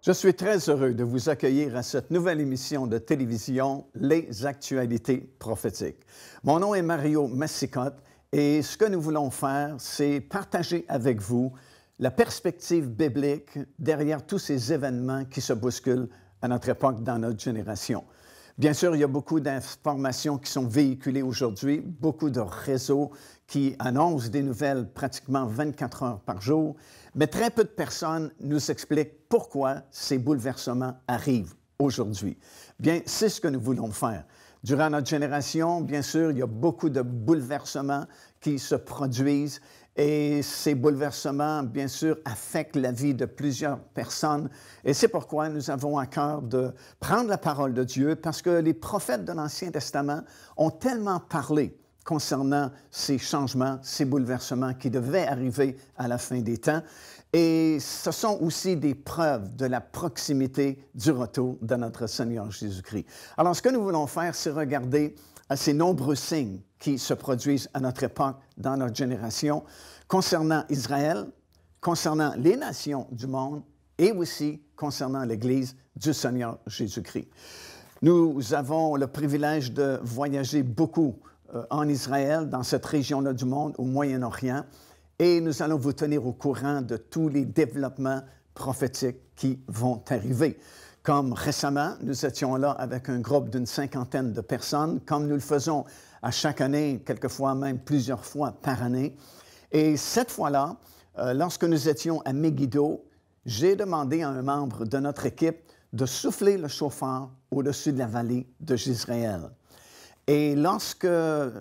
Je suis très heureux de vous accueillir à cette nouvelle émission de télévision, Les Actualités prophétiques. Mon nom est Mario Massicotte et ce que nous voulons faire, c'est partager avec vous la perspective biblique derrière tous ces événements qui se bousculent à notre époque, dans notre génération. Bien sûr, il y a beaucoup d'informations qui sont véhiculées aujourd'hui, beaucoup de réseaux qui annoncent des nouvelles pratiquement 24 heures par jour, mais très peu de personnes nous expliquent pourquoi ces bouleversements arrivent aujourd'hui. Bien, c'est ce que nous voulons faire. Durant notre génération, bien sûr, il y a beaucoup de bouleversements qui se produisent et ces bouleversements, bien sûr, affectent la vie de plusieurs personnes. Et c'est pourquoi nous avons à cœur de prendre la parole de Dieu, parce que les prophètes de l'Ancien Testament ont tellement parlé concernant ces changements, ces bouleversements qui devaient arriver à la fin des temps. Et ce sont aussi des preuves de la proximité du retour de notre Seigneur Jésus-Christ. Alors, ce que nous voulons faire, c'est regarder ces nombreux signes qui se produisent à notre époque, dans notre génération, concernant Israël, concernant les nations du monde et aussi concernant l'Église du Seigneur Jésus-Christ. Nous avons le privilège de voyager beaucoup en Israël, dans cette région-là du monde, au Moyen-Orient, et nous allons vous tenir au courant de tous les développements prophétiques qui vont arriver. Comme récemment, nous étions là avec un groupe d'une 50aine de personnes, comme nous le faisons à chaque année, quelquefois même plusieurs fois par année. Et cette fois-là, lorsque nous étions à Megiddo, j'ai demandé à un membre de notre équipe de souffler le chauffard au-dessus de la vallée de Jezréel. Et lorsque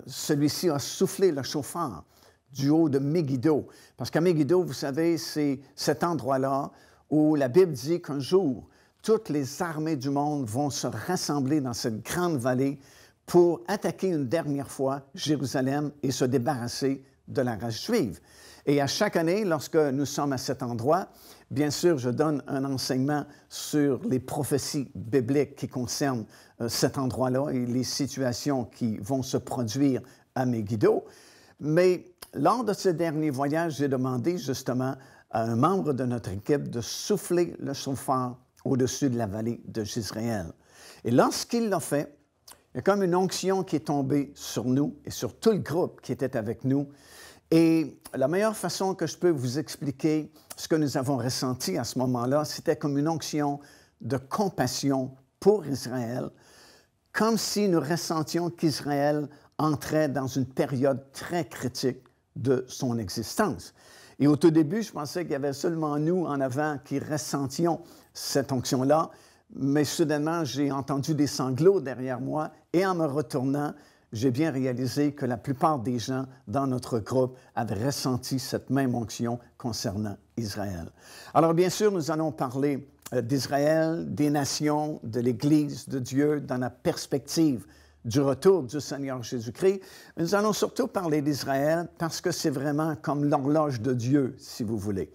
celui-ci a soufflé le chauffard du haut de Megiddo, parce qu'à Megiddo, vous savez, c'est cet endroit-là où la Bible dit qu'un jour, toutes les armées du monde vont se rassembler dans cette grande vallée pour attaquer une dernière fois Jérusalem et se débarrasser de la race juive. Et à chaque année, lorsque nous sommes à cet endroit, bien sûr, je donne un enseignement sur les prophéties bibliques qui concernent cet endroit-là et les situations qui vont se produire à Megiddo. Mais lors de ce dernier voyage, j'ai demandé justement à un membre de notre équipe de souffler le chauffard au-dessus de la vallée de Jezréel. Et lorsqu'il l'a fait, il y a comme une onction qui est tombée sur nous et sur tout le groupe qui était avec nous. Et la meilleure façon que je peux vous expliquer ce que nous avons ressenti à ce moment-là, c'était comme une onction de compassion pour Israël, comme si nous ressentions qu'Israël entrait dans une période très critique de son existence. Et au tout début, je pensais qu'il y avait seulement nous en avant qui ressentions cette onction-là, mais soudainement, j'ai entendu des sanglots derrière moi et en me retournant, j'ai bien réalisé que la plupart des gens dans notre groupe avaient ressenti cette même onction concernant Israël. Alors bien sûr, nous allons parler d'Israël, des nations, de l'Église de Dieu dans la perspective du retour du Seigneur Jésus-Christ. Nous allons surtout parler d'Israël parce que c'est vraiment comme l'horloge de Dieu, si vous voulez.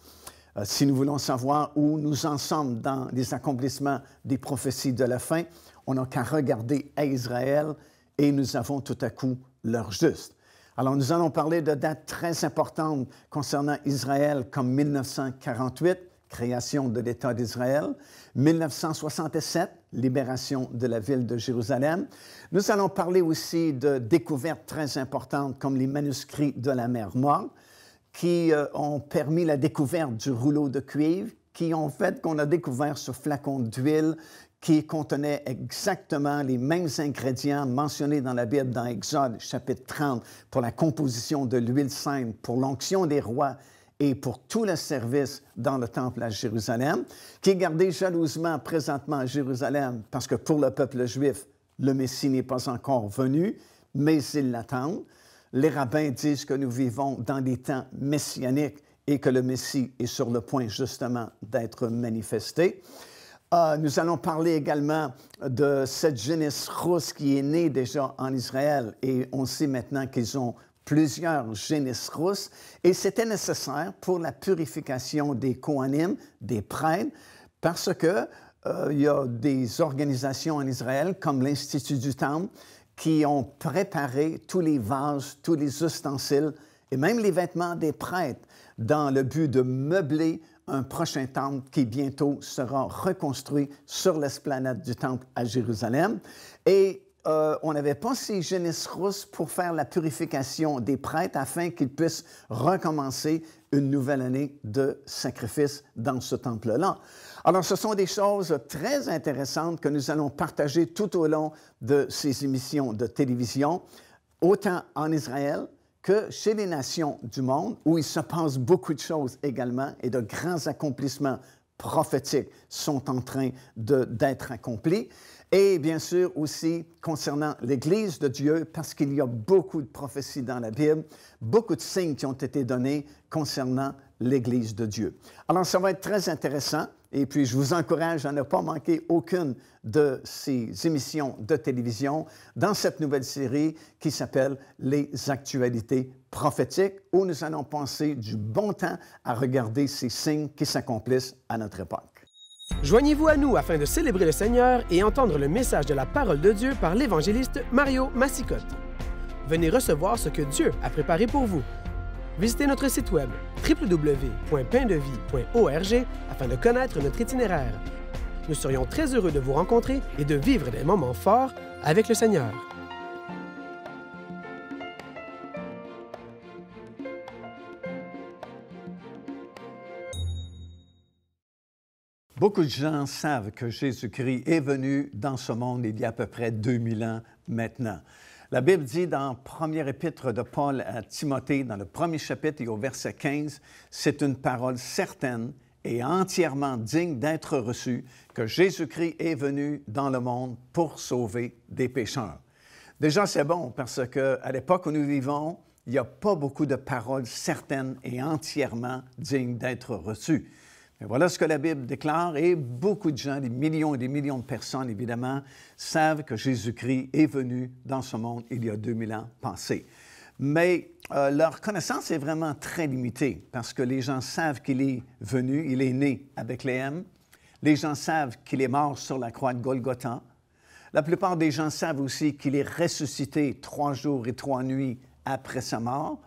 Si nous voulons savoir où nous en sommes dans les accomplissements des prophéties de la fin, on n'a qu'à regarder à Israël et nous avons tout à coup l'heure juste. Alors, nous allons parler de dates très importantes concernant Israël, comme 1948, création de l'État d'Israël, 1967, libération de la ville de Jérusalem. Nous allons parler aussi de découvertes très importantes comme les manuscrits de la mer Morte, qui ont permis la découverte du rouleau de cuivre, qui ont fait qu'on a découvert ce flacon d'huile qui contenait exactement les mêmes ingrédients mentionnés dans la Bible, dans Exode, chapitre 30, pour la composition de l'huile sainte, pour l'onction des rois et pour tout le service dans le temple à Jérusalem, qui est gardé jalousement présentement à Jérusalem, parce que pour le peuple juif, le Messie n'est pas encore venu, mais ils l'attendent. Les rabbins disent que nous vivons dans des temps messianiques et que le Messie est sur le point justement d'être manifesté. Nous allons parler également de cette jeunesse rousse qui est née déjà en Israël et on sait maintenant qu'ils ont plusieurs génisses rousses et c'était nécessaire pour la purification des Kohanim, des prêtres, parce que il y a des organisations en Israël comme l'Institut du Temple qui ont préparé tous les vases, tous les ustensiles et même les vêtements des prêtres dans le but de meubler un prochain temple qui bientôt sera reconstruit sur l'esplanade du temple à Jérusalem. Et on avait passé Génis Rousse pour faire la purification des prêtres afin qu'ils puissent recommencer une nouvelle année de sacrifice dans ce temple-là. Alors, ce sont des choses très intéressantes que nous allons partager tout au long de ces émissions de télévision, autant en Israël que chez les nations du monde, où il se passe beaucoup de choses également et de grands accomplissements prophétiques sont en train d'être accomplis. Et bien sûr aussi concernant l'Église de Dieu, parce qu'il y a beaucoup de prophéties dans la Bible, beaucoup de signes qui ont été donnés concernant l'Église de Dieu. Alors, ça va être très intéressant. Et puis, je vous encourage à ne pas manquer aucune de ces émissions de télévision dans cette nouvelle série qui s'appelle « Les actualités prophétiques » où nous allons passer du bon temps à regarder ces signes qui s'accomplissent à notre époque. Joignez-vous à nous afin de célébrer le Seigneur et entendre le message de la parole de Dieu par l'évangéliste Mario Massicotte. Venez recevoir ce que Dieu a préparé pour vous. Visitez notre site web www.paindevie.org afin de connaître notre itinéraire. Nous serions très heureux de vous rencontrer et de vivre des moments forts avec le Seigneur. Beaucoup de gens savent que Jésus-Christ est venu dans ce monde il y a à peu près 2000 ans maintenant. La Bible dit dans première épître de Paul à Timothée, dans le premier chapitre et au verset 15, « C'est une parole certaine et entièrement digne d'être reçue que Jésus-Christ est venu dans le monde pour sauver des pécheurs. » Déjà, c'est bon parce qu'à l'époque où nous vivons, il n'y a pas beaucoup de paroles certaines et entièrement dignes d'être reçues. Mais voilà ce que la Bible déclare et beaucoup de gens, des millions et des millions de personnes, évidemment, savent que Jésus-Christ est venu dans ce monde il y a 2000 ans passés. Mais leur connaissance est vraiment très limitée parce que les gens savent qu'il est venu, il est né à Bethléem. Les gens savent qu'il est mort sur la croix de Golgotha. La plupart des gens savent aussi qu'il est ressuscité 3 jours et 3 nuits après sa mort.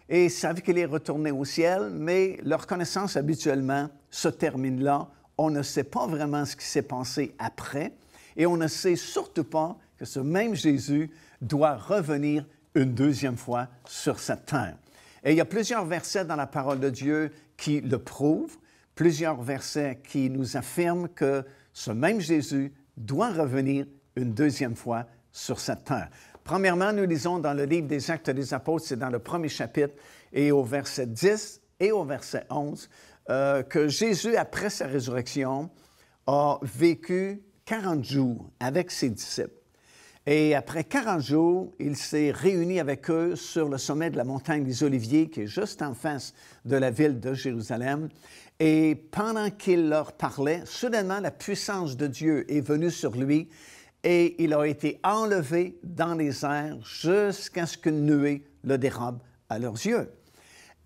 Et savent qu'il est retourné au ciel, mais leur connaissance habituellement se termine là. On ne sait pas vraiment ce qui s'est passé après et on ne sait surtout pas que ce même Jésus doit revenir une deuxième fois sur cette terre. Et il y a plusieurs versets dans la parole de Dieu qui le prouvent, plusieurs versets qui nous affirment que ce même Jésus doit revenir une deuxième fois sur cette terre. Premièrement, nous lisons dans le livre des Actes des Apôtres, c'est dans le premier chapitre, et au verset 10 et au verset 11, que Jésus, après sa résurrection, a vécu 40 jours avec ses disciples. Et après 40 jours, il s'est réuni avec eux sur le sommet de la montagne des Oliviers, qui est juste en face de la ville de Jérusalem. Et pendant qu'il leur parlait, soudainement, la puissance de Dieu est venue sur lui, et il a été enlevé dans les airs jusqu'à ce qu'une nuée le dérobe à leurs yeux.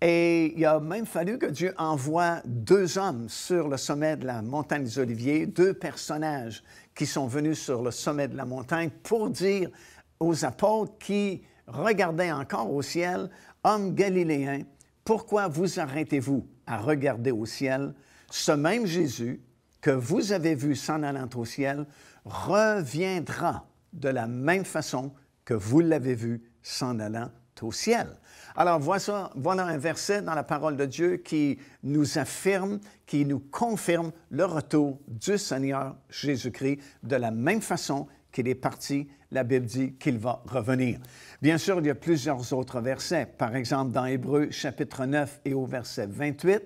Et il a même fallu que Dieu envoie 2 hommes sur le sommet de la montagne des Oliviers, 2 personnages qui sont venus sur le sommet de la montagne pour dire aux apôtres qui regardaient encore au ciel, « Hommes galiléens, pourquoi vous arrêtez-vous à regarder au ciel? Ce même Jésus que vous avez vu s'en allant au ciel reviendra de la même façon que vous l'avez vu s'en allant au ciel. » Alors, voilà un verset dans la parole de Dieu qui nous affirme, qui nous confirme le retour du Seigneur Jésus-Christ de la même façon qu'il est parti. La Bible dit qu'il va revenir. Bien sûr, il y a plusieurs autres versets. Par exemple, dans Hébreux chapitre 9 et au verset 28,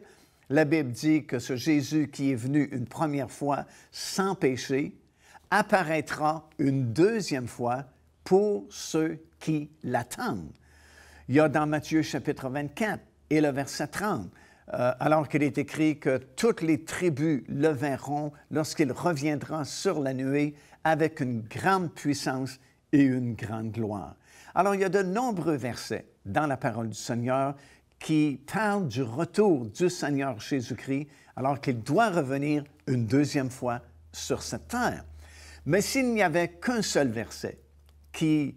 la Bible dit que ce Jésus qui est venu une première fois sans péché apparaîtra une deuxième fois pour ceux qui l'attendent. Il y a dans Matthieu chapitre 24 et le verset 30, alors qu'il est écrit que toutes les tribus le verront lorsqu'il reviendra sur la nuée avec une grande puissance et une grande gloire. Alors, il y a de nombreux versets dans la parole du Seigneur qui parlent du retour du Seigneur Jésus-Christ alors qu'il doit revenir une deuxième fois sur cette terre. Mais s'il n'y avait qu'un seul verset qui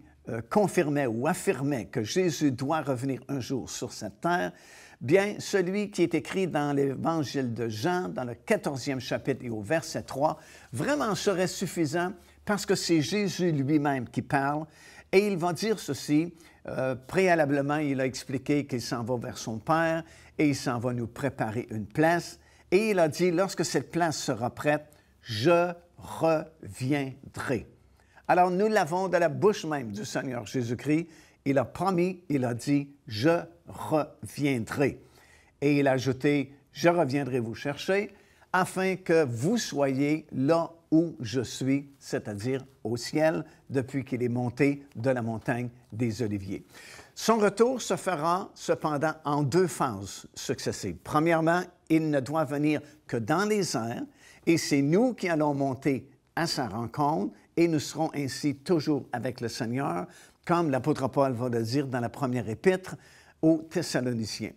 confirmait ou affirmait que Jésus doit revenir un jour sur cette terre, bien, celui qui est écrit dans l'Évangile de Jean, dans le 14e chapitre et au verset 3, vraiment serait suffisant parce que c'est Jésus lui-même qui parle et il va dire ceci. Préalablement, il a expliqué qu'il s'en va vers son Père et il s'en va nous préparer une place. Et il a dit, lorsque cette place sera prête, je reviendrai. Alors, nous l'avons de la bouche même du Seigneur Jésus-Christ. Il a promis, il a dit, je reviendrai. Et il a ajouté, je reviendrai vous chercher afin que vous soyez là où je suis, c'est-à-dire au ciel, depuis qu'il est monté de la montagne des Oliviers. Son retour se fera cependant en 2 phases successives. Premièrement, il ne doit venir que dans les airs, et c'est nous qui allons monter à sa rencontre, et nous serons ainsi toujours avec le Seigneur, comme l'apôtre Paul va le dire dans la première épître aux Thessaloniciens.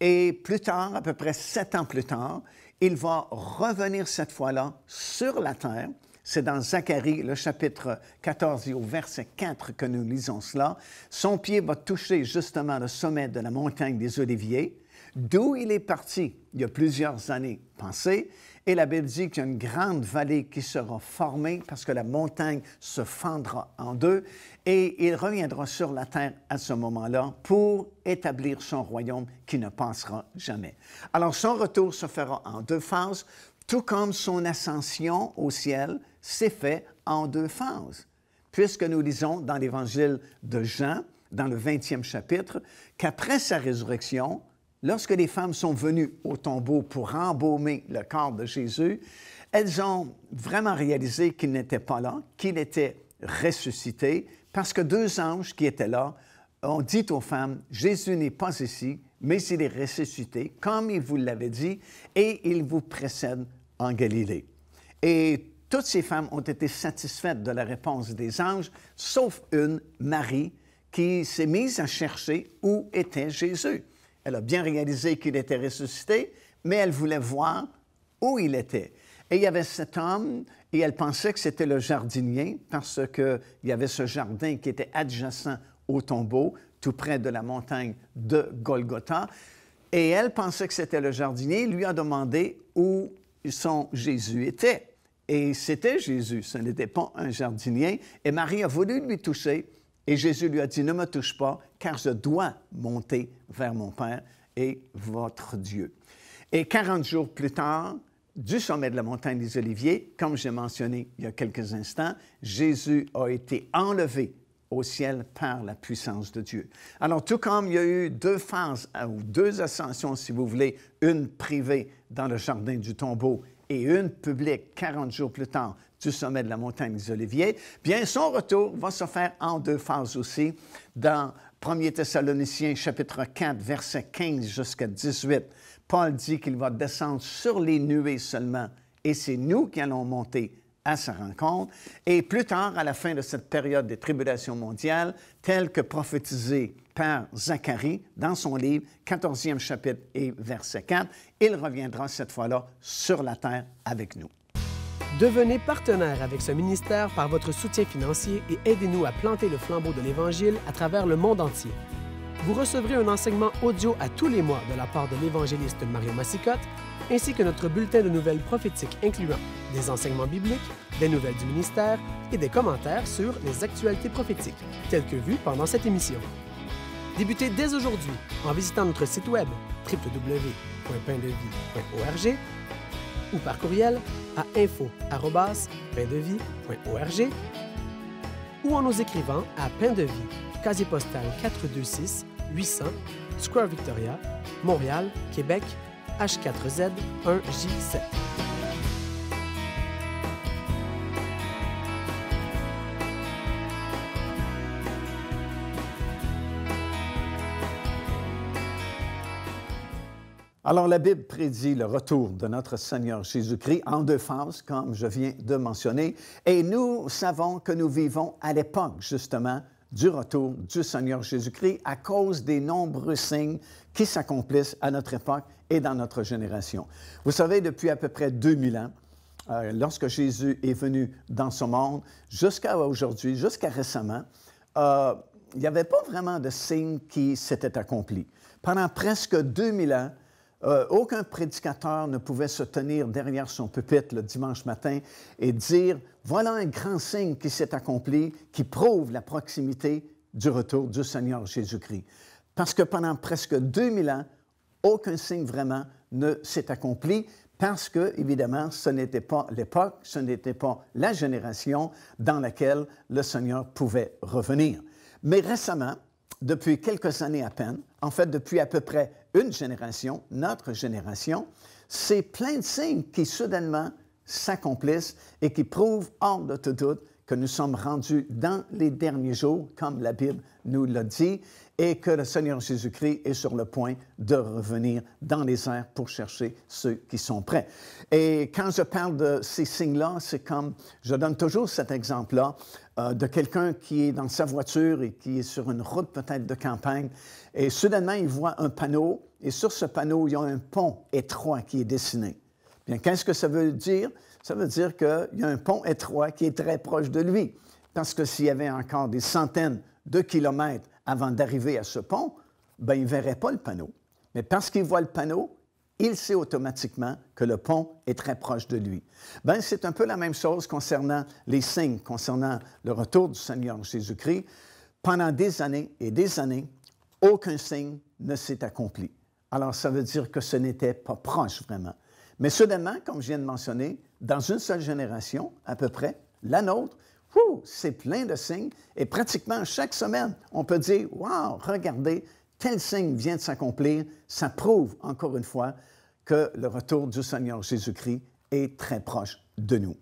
Et plus tard, à peu près 7 ans plus tard, il va revenir cette fois-là sur la terre. C'est dans Zacharie, le chapitre 14 et au verset 4 que nous lisons cela. Son pied va toucher justement le sommet de la montagne des Oliviers, d'où il est parti il y a plusieurs années passées. Et la Bible dit qu'il y a une grande vallée qui sera formée parce que la montagne se fendra en 2 et il reviendra sur la terre à ce moment-là pour établir son royaume qui ne passera jamais. Alors, son retour se fera en 2 phases, tout comme son ascension au ciel s'est fait en 2 phases. Puisque nous lisons dans l'Évangile de Jean, dans le 20e chapitre, qu'après sa résurrection, lorsque les femmes sont venues au tombeau pour embaumer le corps de Jésus, elles ont vraiment réalisé qu'il n'était pas là, qu'il était ressuscité, parce que 2 anges qui étaient là ont dit aux femmes, « Jésus n'est pas ici, mais il est ressuscité, comme il vous l'avait dit, et il vous précède en Galilée. » Et toutes ces femmes ont été satisfaites de la réponse des anges, sauf une, Marie, qui s'est mise à chercher où était Jésus. Elle a bien réalisé qu'il était ressuscité, mais elle voulait voir où il était. Et il y avait cet homme, et elle pensait que c'était le jardinier, parce qu'il y avait ce jardin qui était adjacent au tombeau, tout près de la montagne de Golgotha. Et elle pensait que c'était le jardinier, lui a demandé où son Jésus était. Et c'était Jésus, ce n'était pas un jardinier. Et Marie a voulu lui toucher, et Jésus lui a dit, « Ne me touche pas, car je dois monter vers mon Père et votre Dieu. » Et 40 jours plus tard, du sommet de la montagne des Oliviers, comme j'ai mentionné il y a quelques instants, Jésus a été enlevé au ciel par la puissance de Dieu. Alors, tout comme il y a eu 2 phases, ou 2 ascensions, si vous voulez, une privée dans le jardin du tombeau et une publique 40 jours plus tard du sommet de la montagne des Oliviers, bien, son retour va se faire en 2 phases aussi. Dans 1 Thessaloniciens, chapitre 4, verset 15 jusqu'à 18, Paul dit qu'il va descendre sur les nuées seulement, et c'est nous qui allons monter à sa rencontre. Et plus tard, à la fin de cette période des tribulations mondiales, telle que prophétisée par Zacharie dans son livre, 14e chapitre et verset 4, il reviendra cette fois-là sur la terre avec nous. Devenez partenaire avec ce ministère par votre soutien financier et aidez-nous à planter le flambeau de l'Évangile à travers le monde entier. Vous recevrez un enseignement audio à tous les mois de la part de l'évangéliste Mario Massicotte, ainsi que notre bulletin de nouvelles prophétiques incluant des enseignements bibliques, des nouvelles du ministère et des commentaires sur les actualités prophétiques, telles que vues pendant cette émission. Débutez dès aujourd'hui en visitant notre site web www.paindevie.org ou par courriel à info@paindevie.org ou en nous écrivant à Pain de Vie, casier postal 426 800 Square Victoria, Montréal, Québec, H4Z 1J7. Alors, la Bible prédit le retour de notre Seigneur Jésus-Christ en 2 phases, comme je viens de mentionner, et nous savons que nous vivons à l'époque, justement, du retour du Seigneur Jésus-Christ à cause des nombreux signes qui s'accomplissent à notre époque et dans notre génération. Vous savez, depuis à peu près 2000 ans, lorsque Jésus est venu dans ce monde, jusqu'à aujourd'hui, jusqu'à récemment, il n'y avait pas vraiment de signe qui s'était accompli. Pendant presque 2000 ans, aucun prédicateur ne pouvait se tenir derrière son pupitre le dimanche matin et dire « Voilà un grand signe qui s'est accompli, qui prouve la proximité du retour du Seigneur Jésus-Christ. » Parce que pendant presque 2000 ans, aucun signe vraiment ne s'est accompli parce que, évidemment, ce n'était pas l'époque, ce n'était pas la génération dans laquelle le Seigneur pouvait revenir. Mais récemment, depuis quelques années à peine, en fait, depuis à peu près une génération, notre génération, c'est plein de signes qui soudainement s'accomplissent et qui prouvent hors de tout doute que nous sommes rendus dans les derniers jours, comme la Bible nous l'a dit, et que le Seigneur Jésus-Christ est sur le point de revenir dans les airs pour chercher ceux qui sont prêts. Et quand je parle de ces signes-là, c'est comme, je donne toujours cet exemple-là, de quelqu'un qui est dans sa voiture et qui est sur une route peut-être de campagne, et soudainement, il voit un panneau, et sur ce panneau, il y a un pont étroit qui est dessiné. Bien, qu'est-ce que ça veut dire? Ça veut dire qu'il y a un pont étroit qui est très proche de lui. Parce que s'il y avait encore des centaines de kilomètres avant d'arriver à ce pont, bien, il ne verrait pas le panneau. Mais parce qu'il voit le panneau, il sait automatiquement que le pont est très proche de lui. Bien, c'est un peu la même chose concernant les signes, concernant le retour du Seigneur Jésus-Christ. Pendant des années et des années, aucun signe ne s'est accompli. Alors, ça veut dire que ce n'était pas proche vraiment. Mais soudainement, comme je viens de mentionner, dans une seule génération, à peu près, la nôtre, c'est plein de signes. Et pratiquement chaque semaine, on peut dire « Wow, regardez, tel signe vient de s'accomplir. » Ça prouve, encore une fois, que le retour du Seigneur Jésus-Christ est très proche de nous.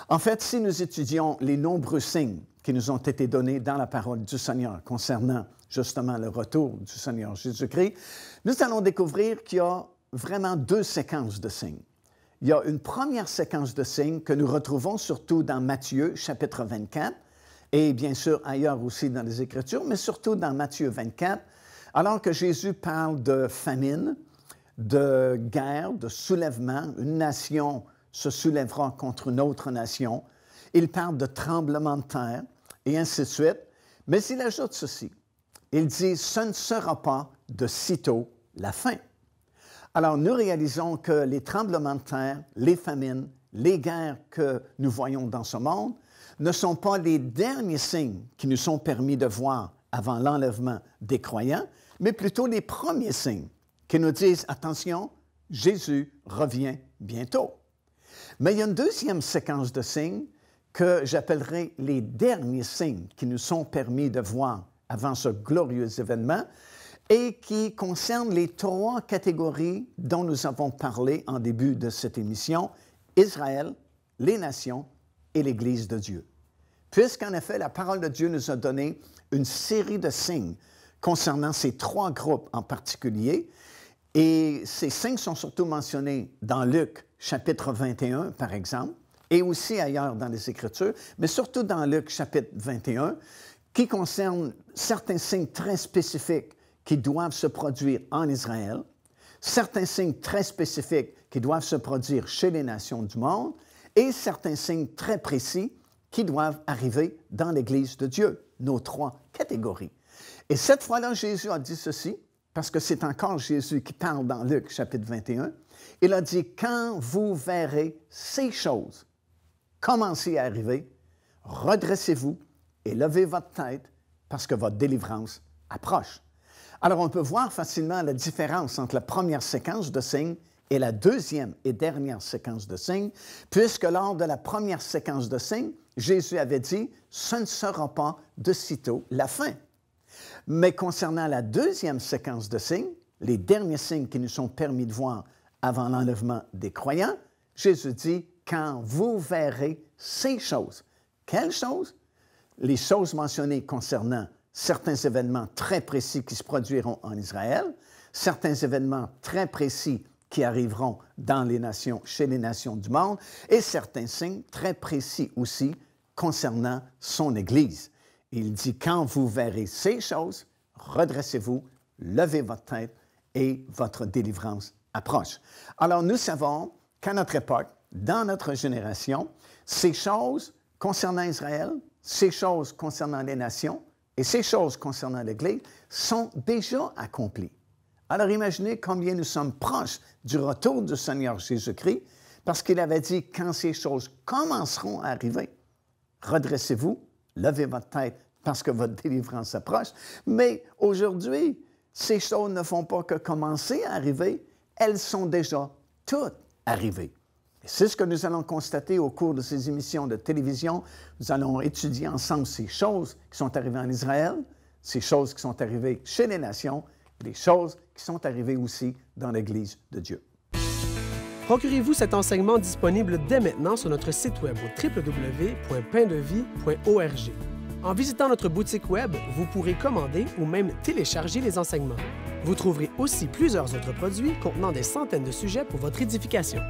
En fait, si nous étudions les nombreux signes qui nous ont été donnés dans la parole du Seigneur concernant justement le retour du Seigneur Jésus-Christ, nous allons découvrir qu'il y a vraiment deux séquences de signes. Il y a une première séquence de signes que nous retrouvons surtout dans Matthieu, chapitre 24, et bien sûr ailleurs aussi dans les Écritures, mais surtout dans Matthieu 24, alors que Jésus parle de famine, de guerre, de soulèvement, une nation se soulèvera contre une autre nation. Il parle de tremblement de terre, et ainsi de suite. Mais il ajoute ceci. Il dit, ce ne sera pas de sitôt la fin. Alors, nous réalisons que les tremblements de terre, les famines, les guerres que nous voyons dans ce monde ne sont pas les derniers signes qui nous sont permis de voir avant l'enlèvement des croyants, mais plutôt les premiers signes qui nous disent « Attention, Jésus revient bientôt ». Mais il y a une deuxième séquence de signes que j'appellerai les derniers signes qui nous sont permis de voir avant ce glorieux événement, et qui concerne les trois catégories dont nous avons parlé en début de cette émission, Israël, les nations et l'Église de Dieu. Puisqu'en effet, la parole de Dieu nous a donné une série de signes concernant ces trois groupes en particulier, et ces signes sont surtout mentionnés dans Luc, chapitre 21, par exemple, et aussi ailleurs dans les Écritures, mais surtout dans Luc, chapitre 21, qui concerne certains signes très spécifiques qui doivent se produire en Israël, certains signes très spécifiques qui doivent se produire chez les nations du monde, et certains signes très précis qui doivent arriver dans l'Église de Dieu, nos trois catégories. Et cette fois-là, Jésus a dit ceci, parce que c'est encore Jésus qui parle dans Luc, chapitre 21. Il a dit, « Quand vous verrez ces choses commencer à arriver, redressez-vous et levez votre tête, parce que votre délivrance approche. » Alors, on peut voir facilement la différence entre la première séquence de signes et la deuxième et dernière séquence de signes, puisque lors de la première séquence de signes, Jésus avait dit « Ce ne sera pas de sitôt la fin ». Mais concernant la deuxième séquence de signes, les derniers signes qui nous sont permis de voir avant l'enlèvement des croyants, Jésus dit « Quand vous verrez ces choses ». Quelles choses? Les choses mentionnées concernant certains événements très précis qui se produiront en Israël, certains événements très précis qui arriveront dans les nations, chez les nations du monde, et certains signes très précis aussi concernant son Église. Il dit, quand vous verrez ces choses, redressez-vous, levez votre tête et votre délivrance approche. Alors nous savons qu'à notre époque, dans notre génération, ces choses concernant Israël, ces choses concernant les nations, Et ces choses concernant l'Église sont déjà accomplies. Alors imaginez combien nous sommes proches du retour du Seigneur Jésus-Christ, parce qu'il avait dit, quand ces choses commenceront à arriver, redressez-vous, levez votre tête, parce que votre délivrance approche. Mais aujourd'hui, ces choses ne font pas que commencer à arriver, elles sont déjà toutes arrivées. Et c'est ce que nous allons constater au cours de ces émissions de télévision. Nous allons étudier ensemble ces choses qui sont arrivées en Israël, ces choses qui sont arrivées chez les nations, et les choses qui sont arrivées aussi dans l'Église de Dieu. Procurez-vous cet enseignement disponible dès maintenant sur notre site web au www.paindevie.org. En visitant notre boutique web, vous pourrez commander ou même télécharger les enseignements. Vous trouverez aussi plusieurs autres produits contenant des centaines de sujets pour votre édification.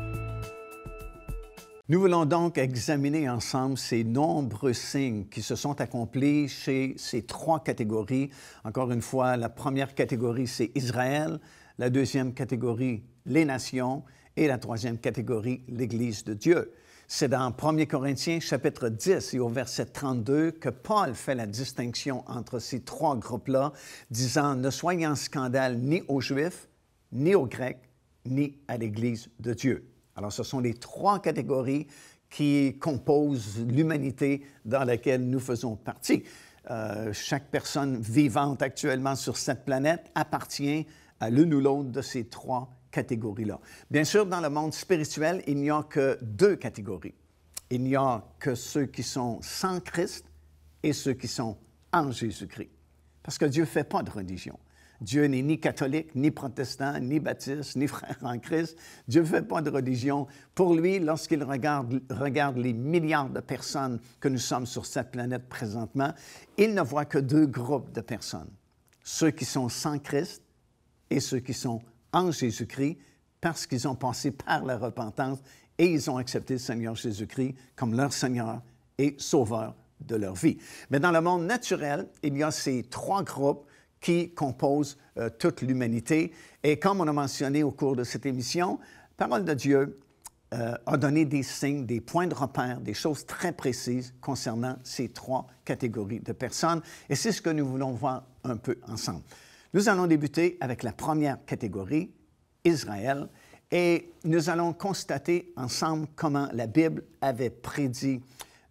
Nous voulons donc examiner ensemble ces nombreux signes qui se sont accomplis chez ces trois catégories. Encore une fois, la première catégorie, c'est Israël. La deuxième catégorie, les nations. Et la troisième catégorie, l'Église de Dieu. C'est dans 1 Corinthiens, chapitre 10 et au verset 32 que Paul fait la distinction entre ces trois groupes-là, disant « Ne soyez en scandale ni aux Juifs, ni aux Grecs, ni à l'Église de Dieu ». Alors, ce sont les trois catégories qui composent l'humanité dans laquelle nous faisons partie. Chaque personne vivante actuellement sur cette planète appartient à l'une ou l'autre de ces trois catégories-là. Bien sûr, dans le monde spirituel, il n'y a que deux catégories. Il n'y a que ceux qui sont sans Christ et ceux qui sont en Jésus-Christ. Parce que Dieu ne fait pas de religion. Dieu n'est ni catholique, ni protestant, ni baptiste, ni frère en Christ. Dieu ne fait pas de religion. Pour lui, lorsqu'il regarde les milliards de personnes que nous sommes sur cette planète présentement, il ne voit que deux groupes de personnes. Ceux qui sont sans Christ et ceux qui sont en Jésus-Christ, parce qu'ils ont passé par la repentance et ils ont accepté le Seigneur Jésus-Christ comme leur Seigneur et Sauveur de leur vie. Mais dans le monde naturel, il y a ces trois groupes qui composent toute l'humanité. Et comme on a mentionné au cours de cette émission, la parole de Dieu a donné des signes, des points de repère, des choses très précises concernant ces trois catégories de personnes. Et c'est ce que nous voulons voir un peu ensemble. Nous allons débuter avec la première catégorie, Israël, et nous allons constater ensemble comment la Bible avait prédit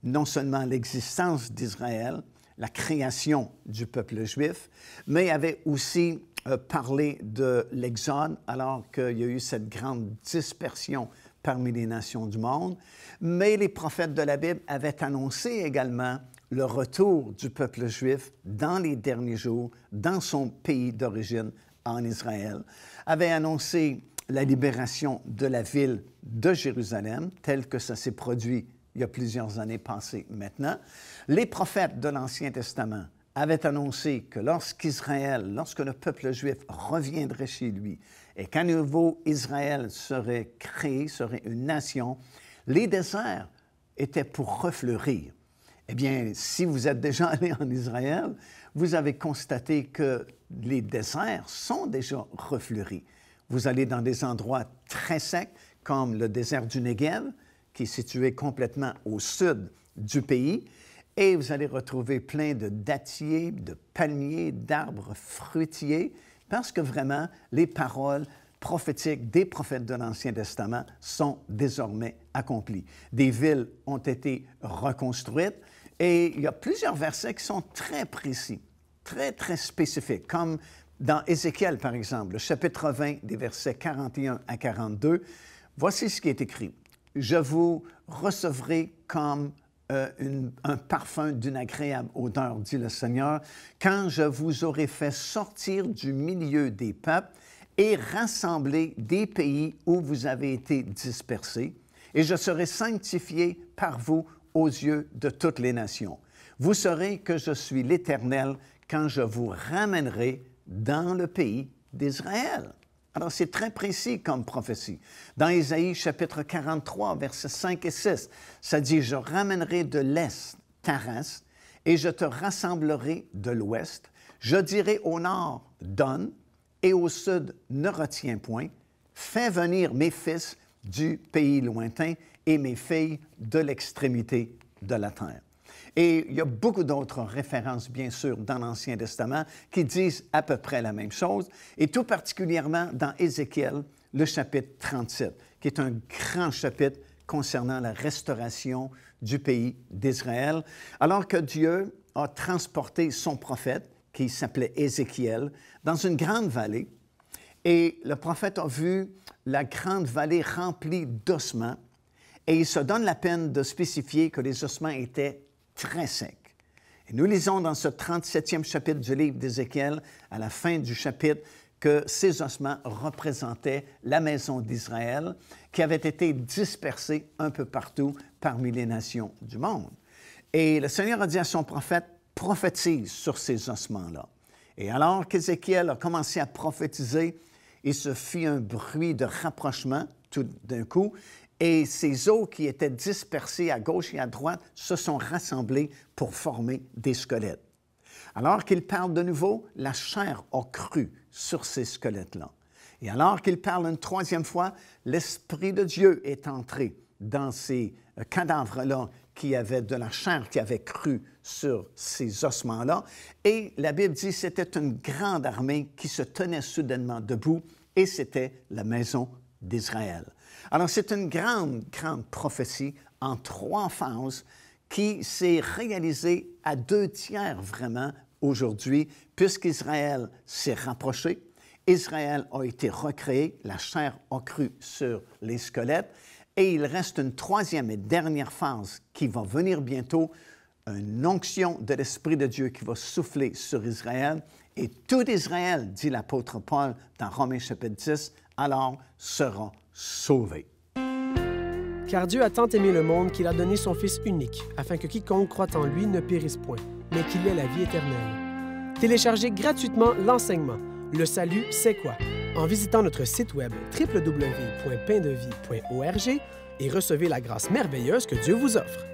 non seulement l'existence d'Israël, la création du peuple juif, mais avait aussi parlé de l'Exode, alors qu'il y a eu cette grande dispersion parmi les nations du monde. Mais les prophètes de la Bible avaient annoncé également le retour du peuple juif dans les derniers jours, dans son pays d'origine, en Israël, avaient annoncé la libération de la ville de Jérusalem, tel que ça s'est produit il y a plusieurs années passées maintenant. Les prophètes de l'Ancien Testament avaient annoncé que lorsque le peuple juif reviendrait chez lui et qu'à nouveau Israël serait créé, serait une nation, les déserts étaient pour refleurir. Eh bien, si vous êtes déjà allé en Israël, vous avez constaté que les déserts sont déjà refleuris. Vous allez dans des endroits très secs, comme le désert du Negev, qui est situé complètement au sud du pays, et vous allez retrouver plein de dattiers, de palmiers, d'arbres fruitiers, parce que vraiment, les paroles prophétiques des prophètes de l'Ancien Testament sont désormais accomplies. Des villes ont été reconstruites, et il y a plusieurs versets qui sont très précis, très, très spécifiques, comme dans Ézéchiel, par exemple, le chapitre 20, des versets 41 à 42. Voici ce qui est écrit. « Je vous recevrai comme un parfum d'une agréable odeur, dit le Seigneur, quand je vous aurai fait sortir du milieu des peuples et rassembler des pays où vous avez été dispersés, et je serai sanctifié par vous aux yeux de toutes les nations. Vous saurez que je suis l'Éternel quand je vous ramènerai dans le pays d'Israël. » Alors, c'est très précis comme prophétie. Dans Ésaïe, chapitre 43, versets 5 et 6, ça dit « Je ramènerai de l'Est ta race, et je te rassemblerai de l'Ouest. Je dirai au nord, donne, et au sud, ne retiens point. Fais venir mes fils du pays lointain et mes filles de l'extrémité de la terre. » Et il y a beaucoup d'autres références, bien sûr, dans l'Ancien Testament qui disent à peu près la même chose, et tout particulièrement dans Ézéchiel, le chapitre 37, qui est un grand chapitre concernant la restauration du pays d'Israël, alors que Dieu a transporté son prophète, qui s'appelait Ézéchiel, dans une grande vallée, et le prophète a vu la grande vallée remplie d'ossements, et il se donne la peine de spécifier que les ossements étaient très secs. Et nous lisons dans ce 37e chapitre du livre d'Ézéchiel, à la fin du chapitre, que ces ossements représentaient la maison d'Israël qui avait été dispersée un peu partout parmi les nations du monde. Et le Seigneur a dit à son prophète, prophétise sur ces ossements-là. Et alors qu'Ézéchiel a commencé à prophétiser, il se fit un bruit de rapprochement tout d'un coup, et ces os qui étaient dispersés à gauche et à droite se sont rassemblés pour former des squelettes. Alors qu'il parle de nouveau, la chair a cru sur ces squelettes-là. Et alors qu'il parle une troisième fois, l'Esprit de Dieu est entré dans ces cadavres-là qui avaient de la chair, qui avait cru sur ces ossements-là. Et la Bible dit que c'était une grande armée qui se tenait soudainement debout, et c'était la maison d'Israël. Alors, c'est une grande, grande prophétie en 3 phases qui s'est réalisée à 2/3 vraiment aujourd'hui, puisqu'Israël s'est rapproché, Israël a été recréé, la chair a cru sur les squelettes, et il reste une 3e et dernière phase qui va venir bientôt, une onction de l'Esprit de Dieu qui va souffler sur Israël, et tout Israël, dit l'apôtre Paul dans Romains chapitre 10, alors sera sauvé. Car Dieu a tant aimé le monde qu'il a donné son Fils unique, afin que quiconque croit en lui ne périsse point, mais qu'il ait la vie éternelle. Téléchargez gratuitement l'enseignement « Le salut, c'est quoi ?» en visitant notre site web www.paindevie.org et recevez la grâce merveilleuse que Dieu vous offre.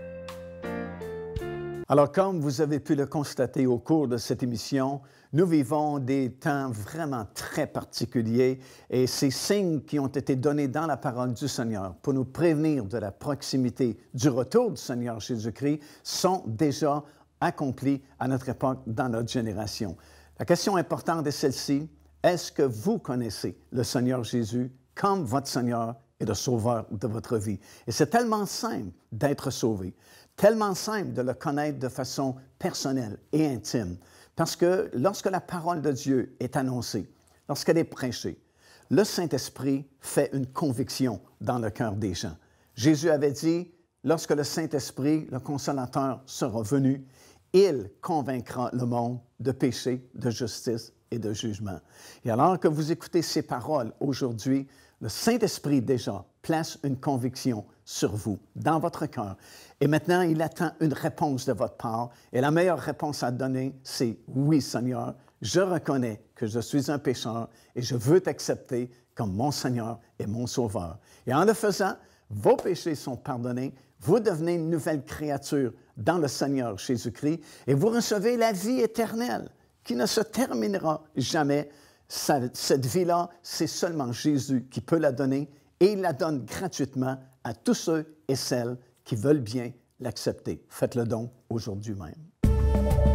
Alors, comme vous avez pu le constater au cours de cette émission, nous vivons des temps vraiment très particuliers et ces signes qui ont été donnés dans la parole du Seigneur pour nous prévenir de la proximité du retour du Seigneur Jésus-Christ sont déjà accomplis à notre époque dans notre génération. La question importante est celle-ci. Est-ce que vous connaissez le Seigneur Jésus comme votre Seigneur et le Sauveur de votre vie? Et c'est tellement simple d'être sauvé, tellement simple de le connaître de façon personnelle et intime. Parce que lorsque la parole de Dieu est annoncée, lorsqu'elle est prêchée, le Saint-Esprit fait une conviction dans le cœur des gens. Jésus avait dit, lorsque le Saint-Esprit, le Consolateur, sera venu, il convaincra le monde de péché, de justice et de jugement. Et alors que vous écoutez ces paroles aujourd'hui, le Saint-Esprit déjà place une conviction sur vous, dans votre cœur. Et maintenant, il attend une réponse de votre part. Et la meilleure réponse à donner, c'est « Oui, Seigneur, je reconnais que je suis un pécheur et je veux t'accepter comme mon Seigneur et mon Sauveur. » Et en le faisant, vos péchés sont pardonnés, vous devenez une nouvelle créature dans le Seigneur Jésus-Christ et vous recevez la vie éternelle qui ne se terminera jamais. Cette vie-là, c'est seulement Jésus qui peut la donner et il la donne gratuitement à tous ceux et celles qui veulent bien l'accepter. Faites-le donc aujourd'hui même.